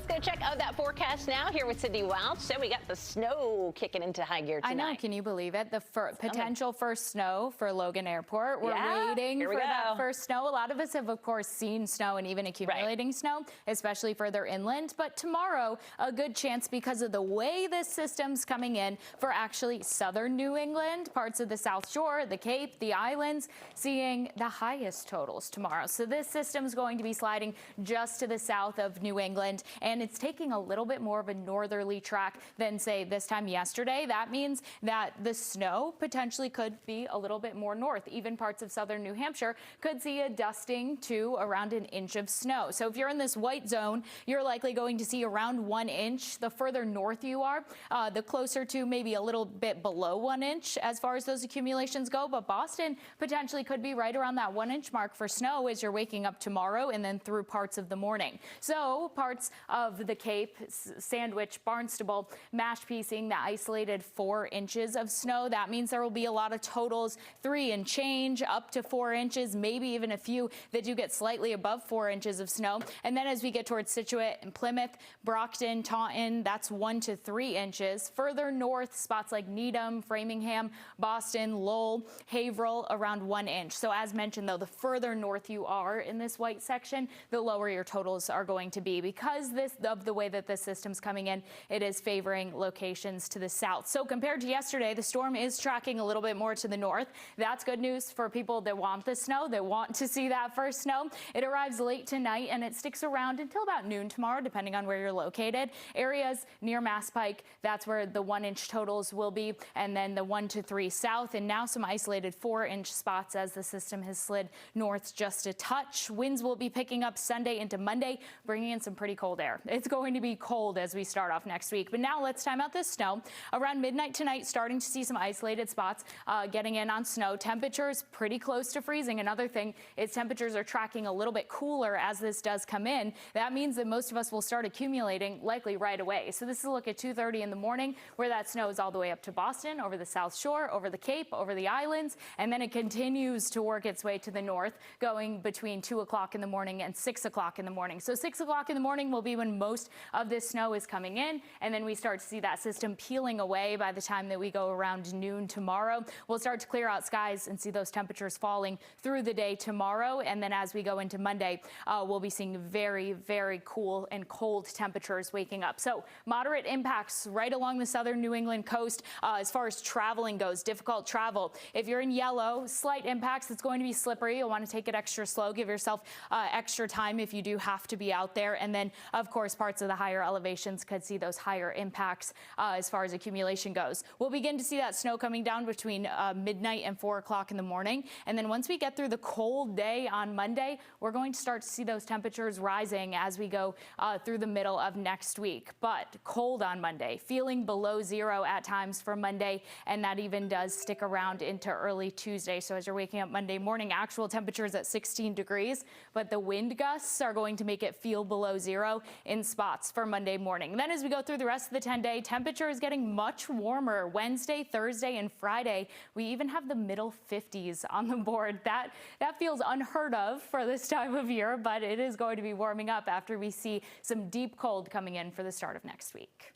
let's go check out that forecast now here with Sydney Welch. So we got the snow kicking into high gear tonight. I know, can you believe it? The potential first snow for Logan Airport. We're waiting for that first snow. A lot of us have, of course, seen snow and even accumulating snow, especially further inland. But tomorrow, a good chance because of the way this system's coming in for actually southern New England, parts of the South Shore, the Cape, the islands, seeing the highest totals tomorrow. So this system's going to be sliding just to the south of New England, and it's taking a little bit more of a northerly track than, say, this time yesterday. That means that the snow potentially could be a little bit more north. Even parts of southern New Hampshire could see a dusting to around an inch of snow. So if you're in this white zone, you're likely going to see around 1 inch. The further north you are, the closer to maybe a little bit below 1 inch as far as those accumulations go. But Boston potentially could be right around that 1 inch mark for snow as you're waking up tomorrow and then through parts of the morning. So parts of the Cape, Sandwich, Barnstable, Mashpee seeing the isolated 4 inches of snow. That means there will be a lot of totals 3 and change up to 4 inches, maybe even a few that do get slightly above 4 inches of snow. And then as we get towards Scituate and Plymouth, Brockton, Taunton, that's 1 to 3 inches. Further north, spots like Needham, Framingham, Boston, Lowell, Haverhill, around 1 inch. So as mentioned, though, the further north you are in this white section, the lower your totals are going to be because of the way that this system's coming in. It is favoring locations to the south. So compared to yesterday, the storm is tracking a little bit more to the north. That's good news for people that want the snow, that want to see that first snow. It arrives late tonight and it sticks around until about noon tomorrow, depending on where you're located. Areas near Mass Pike, that's where the 1 inch totals will be, and then the 1 to 3 south, and now some isolated 4 inch spots as the system has slid north just a touch. Winds will be picking up Sunday into Monday, bringing in some pretty cold air. It's going to be cold as we start off next week. But now let's time out this snow. Around midnight tonight, starting to see some isolated spots getting in on snow. Temperatures pretty close to freezing. Another thing is temperatures are tracking a little bit cooler as this does come in. That means that most of us will start accumulating likely right away. So this is a look at 2:30 in the morning where that snow is all the way up to Boston, over the South Shore, over the Cape, over the islands, and then it continues to work its way to the north, going between 2 o'clock in the morning and 6 o'clock in the morning. So 6 o'clock in the morning will be when most of this snow is coming in, and then we start to see that system peeling away by the time that we go around noon tomorrow. We'll start to clear out skies and see those temperatures falling through the day tomorrow, and then as we go into Monday, we'll be seeing very, very cool and cold temperatures waking up. So moderate impacts right along the southern New England coast as far as traveling goes, difficult travel. If you're in yellow, slight impacts, it's going to be slippery. You'll want to take it extra slow, give yourself extra time if you do have to be out there. And then, of course, parts of the higher elevations could see those higher impacts as far as accumulation goes. We'll begin to see that snow coming down between midnight and 4 o'clock in the morning. And then once we get through the cold day on Monday, we're going to start to see those temperatures rising as we go through the middle of next week. But cold on Monday, feeling below zero at times for Monday, and that even does stick around into early Tuesday. So as you're waking up Monday morning, actual temperatures at 16 degrees, but the wind gusts are going to make it feel below zero in spots for Monday morning. Then as we go through the rest of the 10-day, temperature is getting much warmer. Wednesday, Thursday, and Friday, we even have the middle 50s on the board. That feels unheard of for this time of year, but it is going to be warming up after we see some deep cold coming in for the start of next week.